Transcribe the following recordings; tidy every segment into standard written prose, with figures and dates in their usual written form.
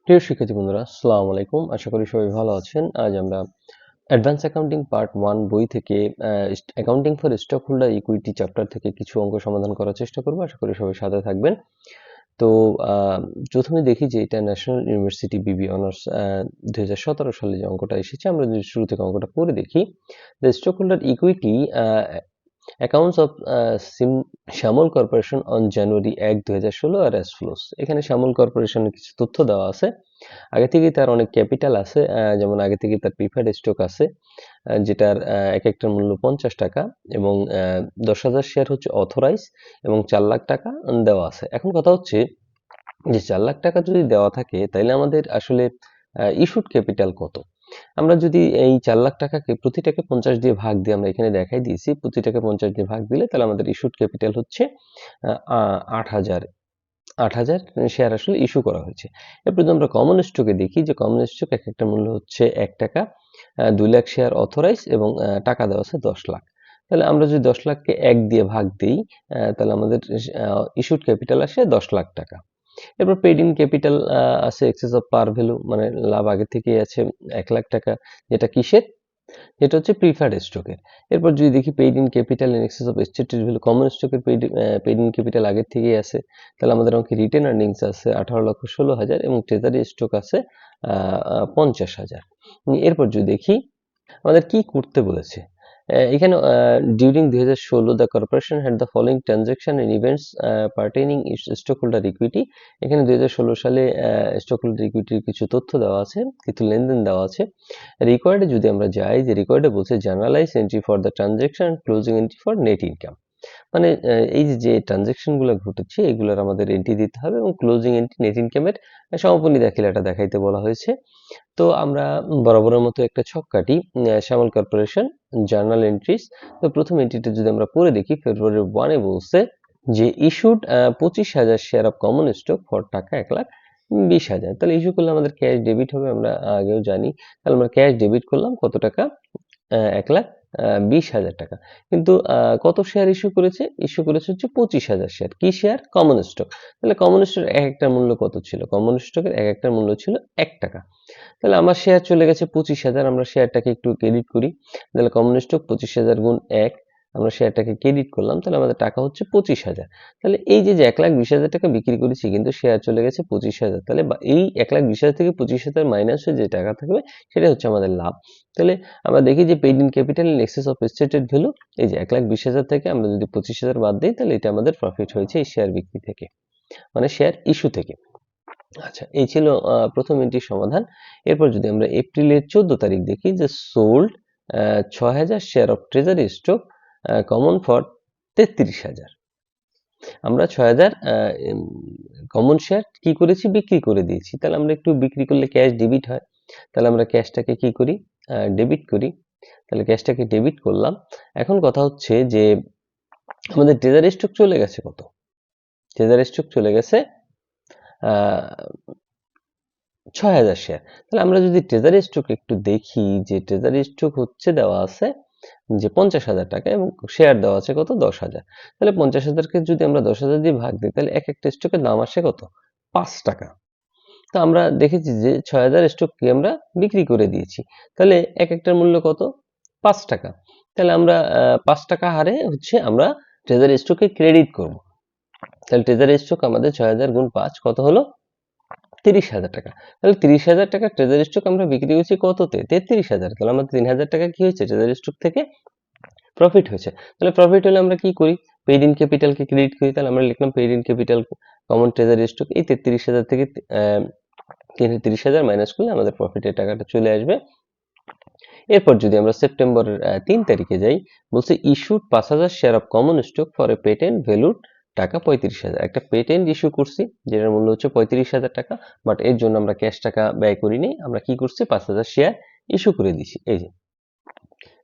প্রিয় শিক্ষার্থী বন্ধুরা, আসসালামু আলাইকুম। আশা করি সবাই ভালো আছেন। আজ আমরা অ্যাডভান্স অ্যাকাউন্টিং পার্ট 1 বই থেকে accounting for stock holder equity chapter থেকে কিছু অঙ্ক সমাধান করার চেষ্টা করব। আশা করি সবাই সাথে থাকবেন। তো প্রথমে দেখি যে এটা ন্যাশনাল ইউনিভার্সিটি বিবি অনার্স 2017 সালে যে অঙ্কটা এসেছে, আমরা যদি শুরু থেকে অঙ্কটা পড়ে দেখি। The stock holder equity accounts of Shyamal corporation on January 1, 2016 are as follows. এখানে শ্যামল কর্পোরেশনের কিছু তথ্য দেওয়া আছে। আগে থেকেই তার অনেক ক্যাপিটাল আছে, যেমন আগে থেকেই তার প্রিফার্ড স্টক আছে, যেটার এক একটার মূল্য 50 টাকা এবং 10,000 শেয়ার হচ্ছে অথরাইজ এবং 4 লাখ টাকা দেওয়া আছে। এখন কথা হচ্ছে যে 4 লাখ টাকা যদি দেওয়া থাকে তাহলে আমাদের আসলে ইস্যুড ক্যাপিটাল কত? আমরা যদি এই 4 লাখ টাকাকে প্রতিটাকে 50 দিয়ে ভাগ দিয়ে, আমরা এখানে দেখাই দিয়েছি, প্রতিটাকে 50 দিয়ে ভাগ দিলে তাহলে আমাদের ইস্যুড ক্যাপিটাল হচ্ছে 8,000 8,000 শেয়ার আসলে ইস্যু করা হয়েছে। এরপর যদি আমরা কমন স্টকে দেখি যে কমন স্টক এক একটা মূল্য হচ্ছে 1 টাকা, 2 লাখ শেয়ার অথরাইজ এবং টাকা দেওয়া আছে 10 লাখ। তাহলে আমরা যদি 10 লাখকে 1 দিয়ে ভাগ দিই, তাহলে আমাদের ইস্যুড ক্যাপিটাল আসে 10 লাখ টাকা। এরপর পেইড ইন ক্যাপিটাল আছে এক্সেস অফ পার ভ্যালু, মানে লাভ আগে থেকেই আছে 1 লাখ টাকা, যেটা কিসের? এটা হচ্ছে প্রিফার্ড স্টকের। এরপর যদি দেখি paid in capital in access of stated value, common স্টকের পেইড ইন ক্যাপিটাল আগের থেকেই আছে, তাহলে আমাদের অঙ্কে রিটেন আর্নিংস আছে 18,16,000 এবং ট্রেজারি স্টক আছে 50,000। এরপর যদি দেখি আমাদের কি করতে বলেছে, এখানে during 2016 the corporation had the following transaction and events pertaining stock holder equity. এখানে 2016 সালে স্টক হোল্ডার ইকুইটির কিছু তথ্য দেওয়া আছে, কিছু লেনদেন দেওয়া আছে। রেকর্ডে যদি আমরা যাই, যে রেকর্ডে বলছে journalise entry for the transaction, closing entry for net income. মানে এই যে ট্রানজাকশনগুলো ঘটেছে এগুলোর আমাদের এন্ট্রি দিতে হবে এবং ক্লোজিং এন্ট্রি নেট ইনকামের সমাপনী দাখিলাটা দেখাইতে বলা হয়েছে। তো আমরা বরাবরের মতো একটা ছক কাটি। শ্যামল কর্পোরেশন জার্নাল এন্ট্রিজ। তো প্রথম এন্ট্রিটা যদি আমরা পড়ে দেখি, ফেব্রুয়ারি 1-এ বলছে যে issued 25,000 share of common stock for টাকা 1,20,000। তাহলে ইস্যু করলে আমাদের ক্যাশ ডেবিট হবে, আমরা আগেও জানি। তাহলে আমরা ক্যাশ ডেবিট করলাম কত টাকা? 1,20,000 টাকা। কিন্তু কত শেয়ার ইস্যু করেছে? ইস্যু করেছে হচ্ছে 25,000 শেয়ার। কি শেয়ার? Common stock. তাহলে কমন স্টকের এক একটার মূল্য কত ছিল? কমন স্টকের এক একটার মূল্য ছিল 1 টাকা। তাহলে আমার শেয়ার চলে গেছে 25,000, আমরা শেয়ারটাকে একটু ক্রেডিট করি। তাহলে কমন স্টক 25,000 গুণ 1, আমরা শেয়ারটাকে ক্রেডিট করলাম, তাহলে আমাদের টাকা হচ্ছে 25,000। তাহলে এই যে 1,20,000 টাকা বিক্রি করেছি, কিন্তু শেয়ার চলে গেছে 25,000। তাহলে এই 1,20,000 থেকে 25,000 মাইনাস হয়ে যে টাকা থাকবে সেটা হচ্ছে আমাদের লাভ। তাহলে আমরা দেখি যে paid in capital in access of stated value, এই যে 1,20,000 থেকে আমরা যদি 25,000 বাদ দিই, তাহলে এটা আমাদের প্রফিট হয়েছে এই শেয়ার বিক্রি থেকে, মানে শেয়ার ইস্যু থেকে। আচ্ছা, এই ছিল প্রথম এন্ট্রির সমাধান। এরপর যদি আমরা এপ্রিলের 14 তারিখ দেখি, যে sold 6,000 share of treasury stock common for 33,000। আমরা 6,000 কমন শেয়ার কি করেছি? বিক্রি করে দিয়েছি। তাহলে আমরা একটু বিক্রি করলে ক্যাশ ডেবিট হয়, তাহলে আমরা ক্যাশটাকে কি করি? ডেবিট করি। তাহলে ক্যাশটাকে ডেবিট করলাম। এখন কথা হচ্ছে যে আমাদের ট্রেজারি স্টক চলে গেছে কত? ট্রেজারি স্টক চলে গেছে 6,000 শেয়ার। তাহলে আমরা যদি ট্রেজারি স্টক একটু দেখি, যে ট্রেজারি স্টক হচ্ছে দেওয়া আছে যে 50,000 টাকা এবং শেয়ার দেওয়া আছে কত? 10,000। তাহলে 50,000কে যদি আমরা 10,000 দিয়ে ভাগ দিই, তাহলে এক একটা স্টকের দাম আসে কত? 5 টাকা। তো আমরা দেখেছি যে 6,000 স্টককে আমরা বিক্রি করে দিয়েছি। তাহলে এক একটার মূল্য কত? 5 টাকা। তাহলে আমরা 5 টাকা হারে হচ্ছে আমরা ট্রেজারি স্টককে ক্রেডিট করব। তাহলে ট্রেজারি স্টক আমাদের 6,000 গুণ 5 কত হলো? 30,000 টাকা। তাহলে 30,000 টাকার ট্রেজারি স্টক আমরা বিক্রি করেছি কততে? 33,000। তাহলে আমাদের 3,000 টাকা কি হয়েছে? ট্রেজারি স্টক থেকে প্রফিট হয়েছে। তাহলে প্রফিট হলে আমরা কি করি? পেইড ইন ক্যাপিটালকে ক্রেডিট করি। তাহলে আমরা লিখলাম paid in capital common treasury stock, এই 33,000 থেকে 33,000 মাইনাস করলে আমাদের প্রফিটের টাকাটা চলে আসবে। এরপর যদি আমরা সেপ্টেম্বরের 3 তারিখে যাই, বলছে issued 5,000 share of common stock for a patent valued টাকা 35,000। একটা পেটেন্ট ইস্যু করছি যেটার মূল্য হচ্ছে 35,000 টাকা, বাট এর জন্য আমরা ক্যাশ টাকা ব্যয় করিনি। আমরা কি করছি? 5,000 শেয়ার ইস্যু করে দিছি। এই যে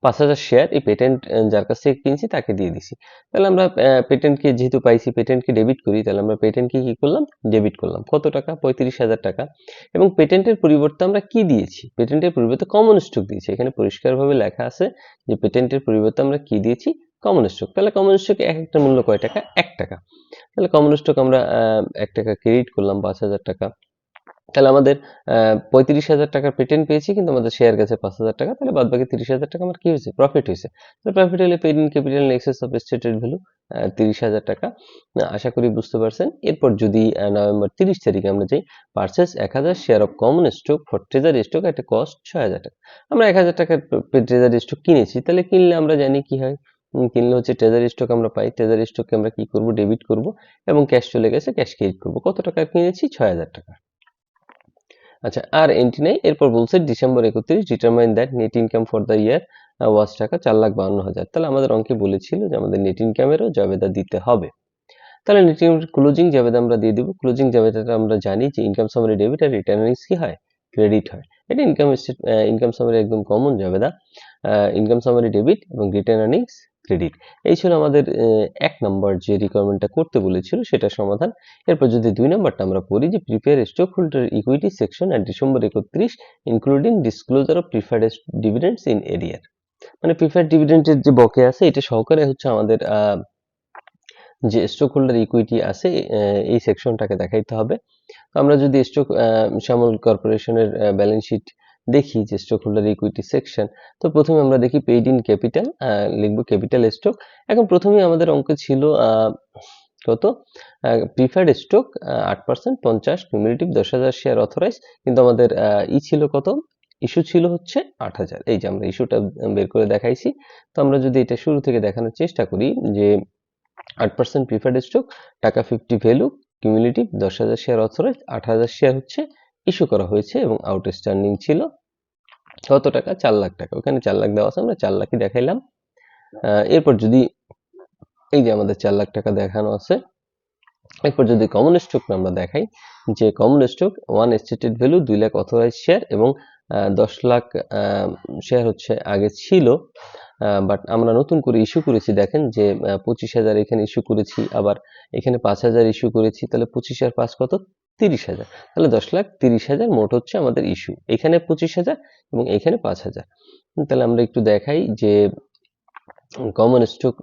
5,000 শেয়ার এই পেটেন্ট যার কাছ থেকে কিনছি তাকে দিয়ে দিছি। তাহলে আমরা পেটেন্টকে যেহেতু পাইছি, পেটেন্টকে ডেবিট করি, তাহলে আমরা পেটেন্টকে কি করলাম? ডেবিট করলাম। কত টাকা? 35,000 টাকা। এবং পেটেন্টের পরিবর্তে আমরা কি দিয়েছি? পেটেন্টের পরিবর্তে কমন স্টক দিয়েছি। এখানে পরিষ্কারভাবে লেখা আছে যে পেটেন্টের পরিবর্তে আমরা কি দিয়েছি? Common stock. তাহলে কমন স্টক এক একটা মূল্য কয় টাকা? 1 টাকা। তাহলে কমন স্টক আমরা 1 টাকা ক্রেডিট করলাম 5,000 টাকা। তাহলে আমাদের 35,000 টাকার পেটেন্ট পেয়েছি, কিন্তু আমাদের শেয়ার গেছে 5,000 টাকা। তাহলে বাদ বাকি 30,000 টাকা আমার কি হয়েছে? প্রফিট হয়েছে। তো প্রফিট হলে paid in capital in access of stated value 30,000 টাকা। আশা করি বুঝতে পারছেন। এরপর যদি নভেম্বর 30 তারিখে আমরা যাই, purchase 1000 share of common stock for treasury stock at A cost 6,000 টাকা। আমরা 1000 টাকার ট্রেজারি স্টক কিনেছি। তাহলে কিনলে আমরা জানি কি হয়? কিনলে হচ্ছে ট্রেজারি স্টক আমরা পাই। ট্রেজারি স্টককে আমরা কি করব? ডেবিট করব এবং ক্যাশ চলে গেছে, ক্যাশ ক্রেডিট করব। কত টাকায় কিনেছি? 6,000 টাকা। আচ্ছা, আর এন্ট্রি নাই। এরপর বলছে December 31 determine that net income for the year was টাকা 4,52,000। তাহলে আমাদের অঙ্কে বলেছিল যে আমাদের নেট ইনকামেরও জাবেদা দিতে হবে। তাহলে নেট ইনকাম ক্লোজিং জাবেদা আমরা দিয়ে দিব। ক্লোজিং জাবেদাটা আমরা জানি যে ইনকাম সামারি ডেবিট আর রিটার্ন আর্নিংস কি হয়? ক্রেডিট হয়। এটা ইনকাম সামারি একদম কমন জাবেদা। ইনকাম সামারি ডেবিট এবং রিটার্ন আর্নিংস ক্রেডিট। এই ছিল আমাদের 1 নম্বর যে রিকোয়ারমেন্টটা করতে বলেছিল সেটার সমাধান। এরপর যদি 2 নম্বরটা আমরা পড়ি যে prepare stock holder equity section at December 31 including disclosure of preferred ডিভিডেন্ডস in এরিয়ার। মানে প্রিফার্ড ডিভিডেন্ডের যে বকেয়া আছে এটা সহকারে হচ্ছে আমাদের যে স্টক হোল্ডার ইকুইটি আছে এই সেকশনটাকে দেখাইতে হবে। আমরা যদি শ্যামল কর্পোরেশনের ব্যালেন্স শিট দেখি যে স্টক হোল্ডার ইকুইটি সেকশন, তো প্রথমে আমরা দেখি পেইড ইন ক্যাপিটাল, লিখবো ক্যাপিটাল স্টক। এখন প্রথমেই আমাদের অঙ্ক ছিল কত? Preferred stock 8%, 50 cumulative 10,000 share authorize, কিন্তু আমাদের ছিল কত? ইস্যু ছিল হচ্ছে 8,000। এই যে আমরা ইস্যুটা বের করে দেখাইছি। তো আমরা যদি এটা শুরু থেকে দেখানোর চেষ্টা করি যে 8% প্রিফার্ড স্টক, টাকা 50 value, cumulative 10,000 share authorise, 8,000 share হচ্ছে ইস্যু করা হয়েছে এবং আউটস্ট্যান্ডিং ছিল কত টাকা? 4 লাখ টাকা। ওখানে 4 লাখ দেওয়া আছে, আমরা 4 লাখই দেখাইলাম। এরপর যদি এই যে আমাদের 4 লাখ টাকা দেখানো আছে, এরপর যদি কমন স্টক আমরা দেখাই যে common stock 1 stated value 2 lakh authorise share এবং 10 লাখ শেয়ার হচ্ছে আগে ছিল, বাট আমরা নতুন করে ইস্যু করেছি। দেখেন যে 25,000 এখানে ইস্যু করেছি, আবার এখানে 5,000 ইস্যু করেছি। তাহলে 25 আর 5 কত? 30,000। তাহলে 10,30,000 মোট হচ্ছে আমাদের ইস্যু। এখানে 25,000 এবং এখানে 5,000। তাহলে আমরা একটু দেখাই যে common stock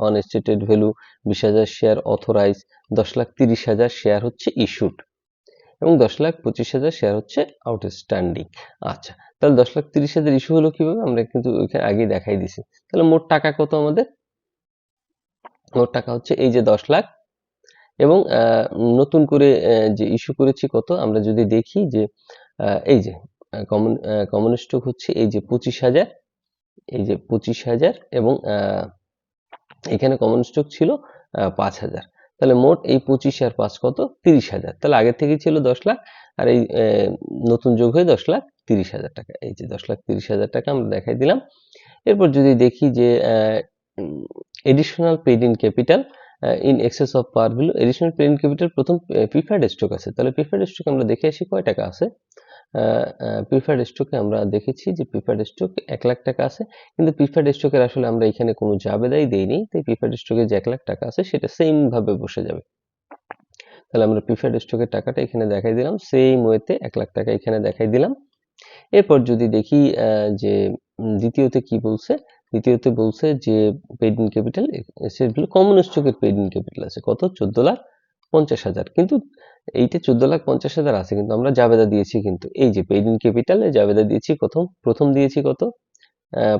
on stated value 20,000 share authorise, 10,30,000 share হচ্ছে ইস্যুড এবং 10,25,000 শেয়ার হচ্ছে আউটস্ট্যান্ডিং। আচ্ছা, তাহলে 10,30,000 ইস্যু হলো কিভাবে? আমরা কিন্তু ওইখানে আগেই দেখাই দিছি। তাহলে মোট টাকা কত আমাদের? মোট টাকা হচ্ছে এই যে 10 লাখ এবং নতুন করে যে ইস্যু করেছি কত? আমরা যদি দেখি যে এই যে কমন স্টক হচ্ছে এই যে 25,000, এই যে 25,000 এবং এখানে কমন স্টক ছিল 5,000। তাহলে মোট এই 25 আর 5 কত? 30,000। তাহলে আগের থেকেই ছিল 10 লাখ আর এই নতুন যোগ হয়ে 10,30,000 টাকা। এই যে 10,30,000 টাকা আমরা দেখাই দিলাম। এরপর যদি দেখি যে additional paid in capital in access of par value, additional paid in capital প্রথম প্রিফার্ড স্টক আছে। তাহলে প্রিফার্ড স্টক আমরা দেখে আসি কয় টাকা আছে। প্রিফার্ড স্টকে আমরা দেখেছি যে প্রিফার্ড স্টক 1 লাখ টাকা আছে, কিন্তু প্রিফার্ড স্টকের আসলে আমরা এখানে কোনো জাবেদাই দেইনি। তাই প্রিফার্ড স্টকে যে 1 লাখ টাকা আছে সেটা সেম ভাবে বসে যাবে। তাহলে আমরা প্রিফার্ড স্টকের টাকাটা এখানে দেখাই দিলাম, সেম ওয়েতে 1 লাখ টাকা এখানে দেখাই দিলাম। এরপর যদি দেখি যে দ্বিতীয়তে কি বলছে? দ্বিতীয়তে বলছে যে পেইড ইন ক্যাপিটাল কমন স্টকের পেইড ইন ক্যাপিটাল আছে কত? 14,50,000। কিন্তু এইটা 14,50,000 আছে, কিন্তু আমরা জাবেদা দিয়েছি, কিন্তু এই যে পেইড ইন ক্যাপিটালে জাবেদা দিয়েছি প্রথম দিয়েছি কত?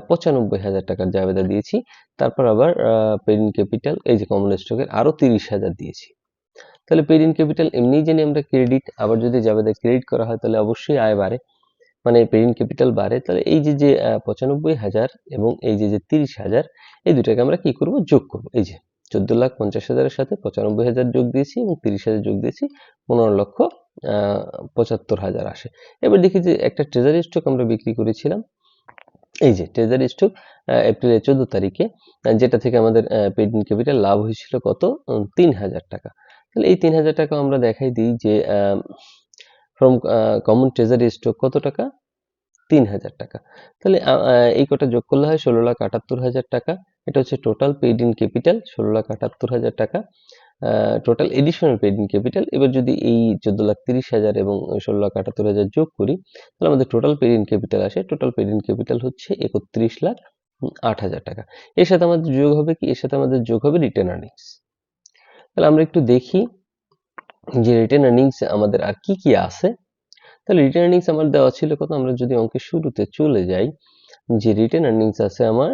95,000 টাকার জাবেদা দিয়েছি। তারপর আবার পেইড ইন ক্যাপিটাল এই যে কমন স্টকের আরো 30,000 দিয়েছি। তাহলে পেইড ইন ক্যাপিটাল এমনিই জানি আমরা ক্রেডিট, আবার যদি জাবেদা ক্রেডিট করা হয় তাহলে অবশ্যই আয় বাড়ে, মানে পেইড ইন ক্যাপিটাল বাড়ে। তাহলে এই যে 95,000 এবং এই যে 30,000, এই দুটাকে আমরা কি করব? যোগ করব। এই যে 14,50,000 এর সাথে 95,000 যোগ দিয়েছি এবং 30,000 যোগ দিয়েছি, 15,75,000 আসে। এবার দেখি যে একটা ট্রেজারি স্টক আমরা বিক্রি করেছিলাম। এই যে ট্রেজারি স্টক এপ্রিলের 14 তারিখে, যেটা থেকে আমাদের পেইড ইন ক্যাপিটাল লাভ হয়েছিল কত? 3,000 টাকা। তাহলে এই 3,000 টাকা আমরা দেখাই দিই যে ফ্রম কমন ট্রেজারি স্টক কত টাকা? 3,000 টাকা। তাহলে এই কটা যোগ করলে হয় 16,78,000 টাকা। এটা হচ্ছে টোটাল পেইড ইন ক্যাপিটাল 16,78,000 টাকা। Total additional paid in capital. এবার যদি এই 14,30,000 এবং 16,78,000 যোগ করি, তাহলে আমাদের টোটাল পেইড ইন ক্যাপিটাল আসে। টোটাল পেইড ইন ক্যাপিটাল হচ্ছে 31,08,000 টাকা। এর সাথে আমাদের যোগ হবে কি? এর সাথে আমাদের যোগ হবে রিটেন আর্নিংস। তাহলে আমরা একটু দেখি যে রিটেন আর্নিংস আমাদের আর কি কি আছে, তাহলে রিটেন আর্নিংস আমার দেওয়া ছিল কত, আমরা যদি অঙ্কের শুরুতে চলে যাই, যে রিটেন আর্নিংস আছে আমার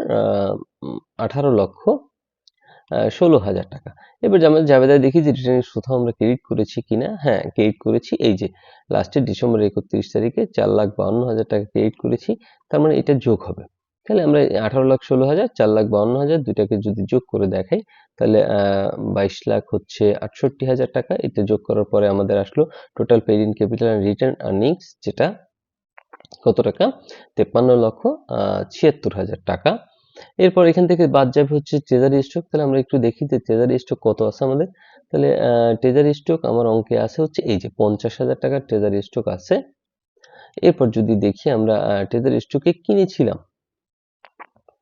18,16,000 টাকা। এবার আমরা জাবেদায় দেখি যে রিটেন কোথাও আমরা ক্রেডিট করেছি কিনা। হ্যাঁ, ক্রেডিট করেছি। এই যে লাস্টে ডিসেম্বর 31 তারিখে 4,52,000 টাকা ক্রেডিট করেছি, তার মানে এটা যোগ হবে। তাহলে আমরা 18,16,000 4,52,000 দুইটাকে যদি যোগ করে দেখাই, তাহলে 22 লাখ হচ্ছে 68,000 টাকা। এটা যোগ করার পরে আমাদের আসলো total paid in capital and written earnings, যেটা কত টাকা, 53,76,000 টাকা। এরপর এখান থেকে বাদ যাবে হচ্ছে ট্রেজারি স্টক। তাহলে আমরা একটু দেখি যে ট্রেজারি স্টক কত আছে আমাদের। তাহলে ট্রেজারি স্টক আমার অঙ্কে আছে হচ্ছে এই যে 50,000 টাকার ট্রেজারি স্টক আছে। এরপর যদি দেখি আমরা ট্রেজারি স্টকে কিনেছিলাম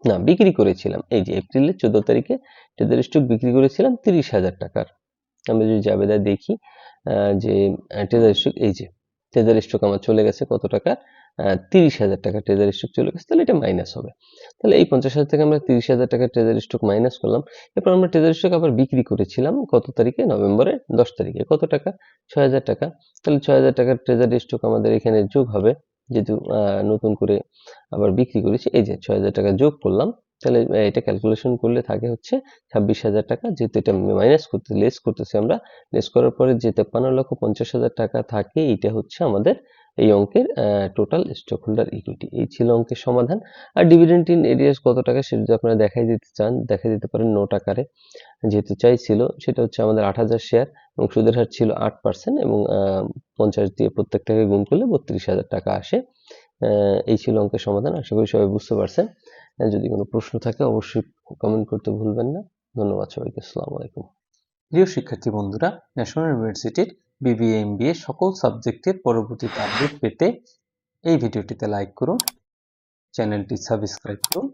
না, বিক্রি করেছিলাম, এই যে এপ্রিলের 14 তারিখে ট্রেজারি স্টক বিক্রি করেছিলাম 30,000 টাকার। আমরা যদি জাবেদায় দেখি যে ট্রেজারি স্টক, এই যে ট্রেজারি স্টক আমার চলে গেছে কত টাকা, 30,000 টাকা ট্রেজারি স্টক চলে গেছে, তাহলে এটা মাইনাস হবে। তাহলে এই 50,000 থেকে আমরা 30,000 টাকা ট্রেজারি স্টক মাইনাস করলাম। এরপর আমরা ট্রেজারি স্টক আবার বিক্রি করেছিলাম কত তারিখে, নভেম্বরের 10 তারিখে, কত টাকা, 6,000 টাকা। তাহলে 6,000 টাকার ট্রেজারি স্টক আমাদের এখানে যোগ হবে, যেহেতু নতুন করে আবার বিক্রি করেছি। এই যে 6,000 টাকা যোগ করলাম, তাহলে এটা ক্যালকুলেশন করলে থাকে হচ্ছে 26,000 টাকা। যেহেতু এটা মাইনাস করতে লেস করতেছি আমরা, লেস করার পরে যে 53,50,000 টাকা থাকে, এটা হচ্ছে আমাদের এই অঙ্কের টোটাল স্টক হোল্ডার ইকুইটি। এই ছিল অঙ্কের সমাধান। আর ডিভিডেন্ড ইন এরিয়াস কত টাকা, সেটা যদি আপনারা দেখাই দিতে চান, দেখাই দিতে পারেন নোট আকারে। যেহেতু চাইছিল, সেটা হচ্ছে আমাদের 8,000 শেয়ার এবং সুদের হার ছিল 8% এবং 50 দিয়ে প্রত্যেকটাকে গুণ করলে 32,000 টাকা আসে। এই ছিল অঙ্কের সমাধান। আশা করি সবাই বুঝতে পারছেন। যদি কোনো প্রশ্ন থাকে অবশ্যই কমেন্ট করতে ভুলবেন না। ধন্যবাদ সবাইকে। আসসালামু আলাইকুম। প্রিয় শিক্ষার্থী বন্ধুরা, ন্যাশনাল ইউনিভার্সিটির বিবিএ এমবিএ সকল সাবজেক্টের পরবর্তীতে আপডেট পেতে এই ভিডিওটিতে লাইক করুন, চ্যানেলটি সাবস্ক্রাইব করুন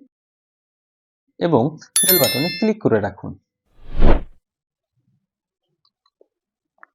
এবং বেল বাটনে ক্লিক করে রাখুন।